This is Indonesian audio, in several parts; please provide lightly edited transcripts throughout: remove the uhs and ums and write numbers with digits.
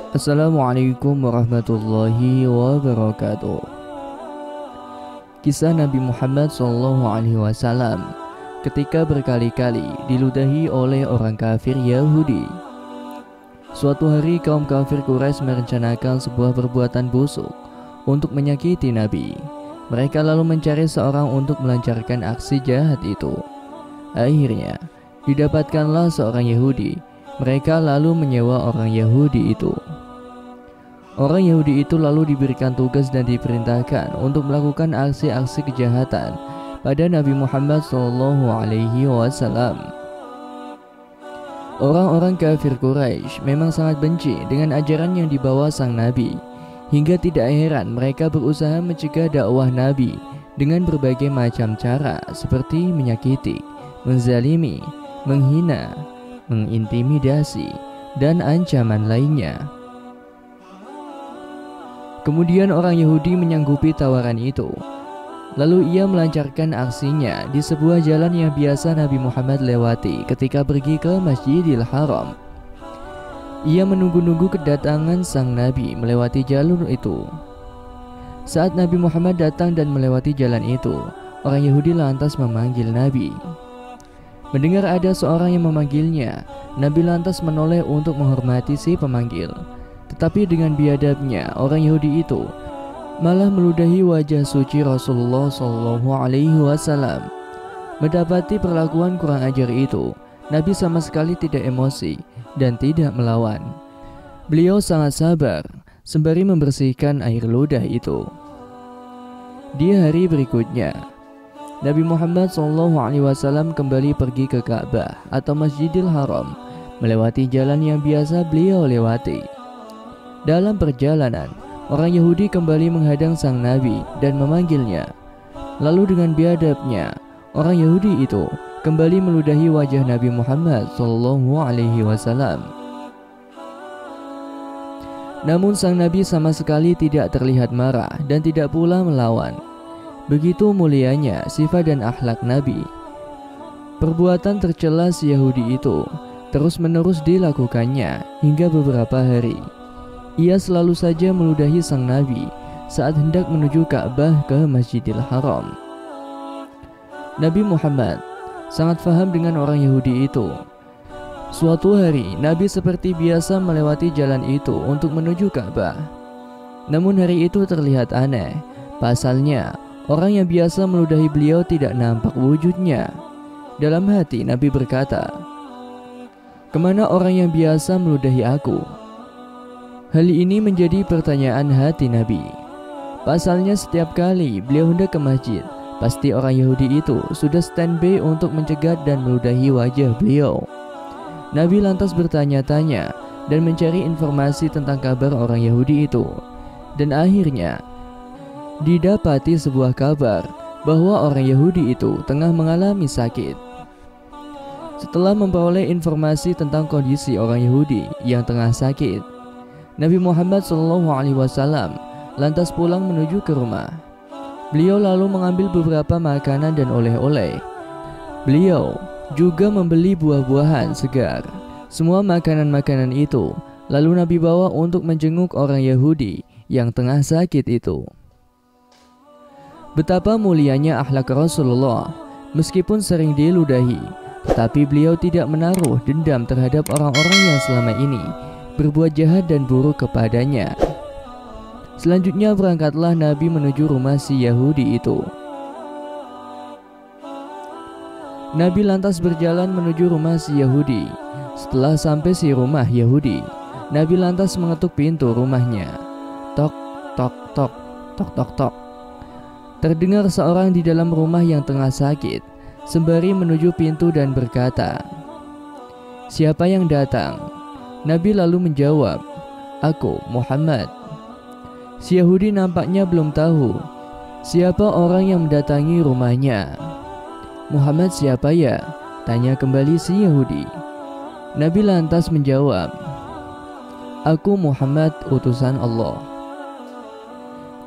Assalamualaikum warahmatullahi wabarakatuh. Kisah Nabi Muhammad SAW ketika berkali-kali diludahi oleh orang kafir Yahudi. Suatu hari kaum kafir Quraisy merencanakan sebuah perbuatan busuk untuk menyakiti Nabi. Mereka lalu mencari seorang untuk melancarkan aksi jahat itu. Akhirnya didapatkanlah seorang Yahudi. Mereka lalu menyewa orang Yahudi itu. Orang Yahudi itu lalu diberikan tugas dan diperintahkan untuk melakukan aksi-aksi kejahatan pada Nabi Muhammad SAW. Orang-orang kafir Quraisy memang sangat benci dengan ajaran yang dibawa sang Nabi, hingga tidak heran mereka berusaha mencegah dakwah Nabi dengan berbagai macam cara seperti menyakiti, menzalimi, menghina, mengintimidasi, dan ancaman lainnya. Kemudian orang Yahudi menyanggupi tawaran itu. Lalu ia melancarkan aksinya di sebuah jalan yang biasa Nabi Muhammad lewati ketika pergi ke Masjidil Haram. Ia menunggu-nunggu kedatangan sang Nabi melewati jalur itu. Saat Nabi Muhammad datang dan melewati jalan itu, orang Yahudi lantas memanggil Nabi. Mendengar ada seorang yang memanggilnya, Nabi lantas menoleh untuk menghormati si pemanggil. Tetapi dengan biadabnya, orang Yahudi itu malah meludahi wajah suci Rasulullah SAW. Mendapati perlakuan kurang ajar itu, Nabi sama sekali tidak emosi dan tidak melawan. Beliau sangat sabar sembari membersihkan air ludah itu. Di hari berikutnya, Nabi Muhammad SAW kembali pergi ke Ka'bah atau Masjidil Haram, melewati jalan yang biasa beliau lewati. Dalam perjalanan, orang Yahudi kembali menghadang sang Nabi dan memanggilnya. Lalu dengan biadabnya, orang Yahudi itu kembali meludahi wajah Nabi Muhammad SAW. Namun sang Nabi sama sekali tidak terlihat marah dan tidak pula melawan. Begitu mulianya sifat dan akhlak Nabi. Perbuatan tercela si Yahudi itu terus-menerus dilakukannya hingga beberapa hari. Ia selalu saja meludahi sang Nabi saat hendak menuju Ka'bah ke Masjidil Haram. Nabi Muhammad sangat paham dengan orang Yahudi itu. Suatu hari, Nabi seperti biasa melewati jalan itu untuk menuju Ka'bah. Namun hari itu terlihat aneh. Pasalnya, orang yang biasa meludahi beliau tidak nampak wujudnya. Dalam hati Nabi berkata, "Kemana orang yang biasa meludahi aku?" Hal ini menjadi pertanyaan hati Nabi. Pasalnya setiap kali beliau hendak ke masjid, pasti orang Yahudi itu sudah standby untuk mencegat dan meludahi wajah beliau. Nabi lantas bertanya-tanya dan mencari informasi tentang kabar orang Yahudi itu. Dan akhirnya didapati sebuah kabar bahwa orang Yahudi itu tengah mengalami sakit. Setelah memperoleh informasi tentang kondisi orang Yahudi yang tengah sakit, Nabi Muhammad SAW lantas pulang menuju ke rumah. Beliau lalu mengambil beberapa makanan dan oleh-oleh. Beliau juga membeli buah-buahan segar. Semua makanan-makanan itu lalu Nabi bawa untuk menjenguk orang Yahudi yang tengah sakit itu. Betapa mulianya akhlak Rasulullah. Meskipun sering diludahi, tetapi beliau tidak menaruh dendam terhadap orang-orang yang selama ini berbuat jahat dan buruk kepadanya. Selanjutnya berangkatlah Nabi menuju rumah si Yahudi itu. Nabi lantas berjalan menuju rumah si Yahudi. Setelah sampai si rumah Yahudi, Nabi lantas mengetuk pintu rumahnya. Tok, tok, tok, tok, tok, tok. Terdengar seorang di dalam rumah yang tengah sakit, sembari menuju pintu dan berkata, "Siapa yang datang?" Nabi lalu menjawab, "Aku, Muhammad." Si Yahudi nampaknya belum tahu siapa orang yang mendatangi rumahnya. "Muhammad siapa ya?" tanya kembali si Yahudi. Nabi lantas menjawab, "Aku Muhammad, utusan Allah."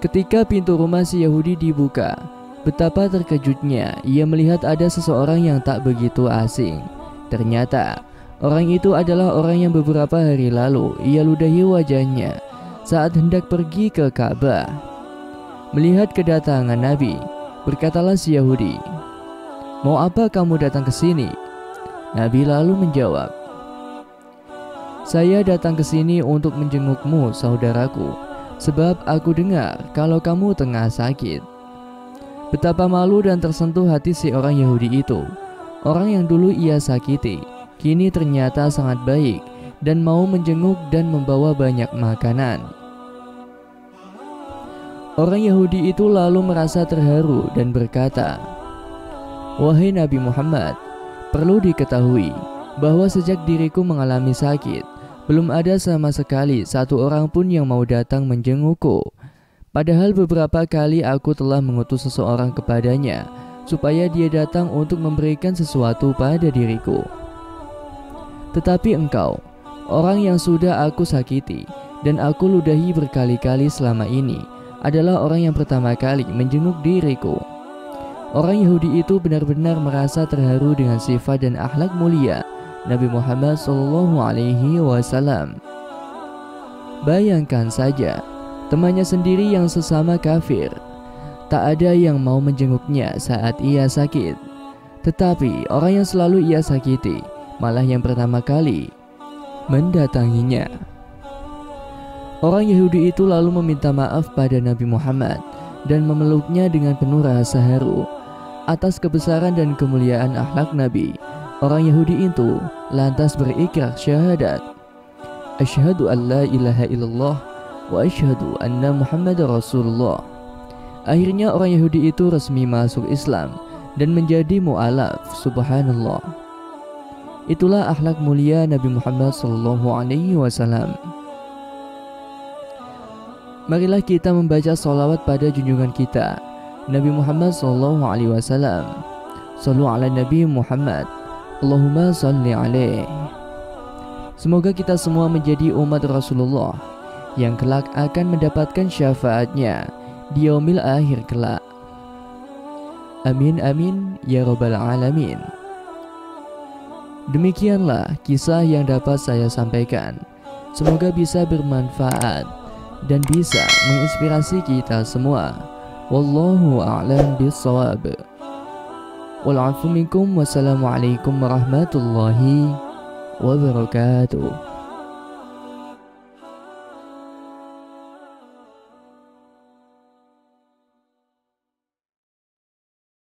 Ketika pintu rumah si Yahudi dibuka, betapa terkejutnya ia melihat ada seseorang yang tak begitu asing. Ternyata Orang itu adalah orang yang beberapa hari lalu ia ludahi wajahnya saat hendak pergi ke Ka'bah. Melihat kedatangan Nabi, berkatalah si Yahudi, "Mau apa kamu datang ke sini?" Nabi lalu menjawab, "Saya datang ke sini untuk menjengukmu, saudaraku, sebab aku dengar kalau kamu tengah sakit." Betapa malu dan tersentuh hati si orang Yahudi itu. Orang yang dulu ia sakiti, kini ternyata sangat baik dan mau menjenguk dan membawa banyak makanan. Orang Yahudi itu lalu merasa terharu dan berkata, "Wahai Nabi Muhammad, perlu diketahui bahwa sejak diriku mengalami sakit, belum ada sama sekali satu orang pun yang mau datang menjengukku. Padahal beberapa kali aku telah mengutus seseorang kepadanya supaya dia datang untuk memberikan sesuatu pada diriku. Tetapi engkau, orang yang sudah aku sakiti dan aku ludahi berkali-kali selama ini, adalah orang yang pertama kali menjenguk diriku." Orang Yahudi itu benar-benar merasa terharu dengan sifat dan akhlak mulia Nabi Muhammad SAW. Bayangkan saja, temannya sendiri yang sesama kafir, tak ada yang mau menjenguknya saat ia sakit. Tetapi orang yang selalu ia sakiti malah yang pertama kali mendatanginya. Orang Yahudi itu lalu meminta maaf pada Nabi Muhammad dan memeluknya dengan penuh rasa haru atas kebesaran dan kemuliaan akhlak Nabi. Orang Yahudi itu lantas berikrar syahadat, "Asyhadu an la ilaha illallah wa asyhadu anna Muhammadar Rasulullah." Akhirnya orang Yahudi itu resmi masuk Islam dan menjadi mu'alaf. Subhanallah. Itulah akhlak mulia Nabi Muhammad SAW. Marilah kita membaca sholawat pada junjungan kita Nabi Muhammad SAW. Sallu ala Nabi Muhammad, Allahumma salli alaih. Semoga kita semua menjadi umat Rasulullah yang kelak akan mendapatkan syafaatnya di yaumil akhir kelak. Amin amin ya rabbal alamin. Demikianlah kisah yang dapat saya sampaikan. Semoga bisa bermanfaat dan bisa menginspirasi kita semua. Wallahu a'lam bishawab. Wal 'afu minkum. Wassalamualaikum warahmatullahi wabarakatuh.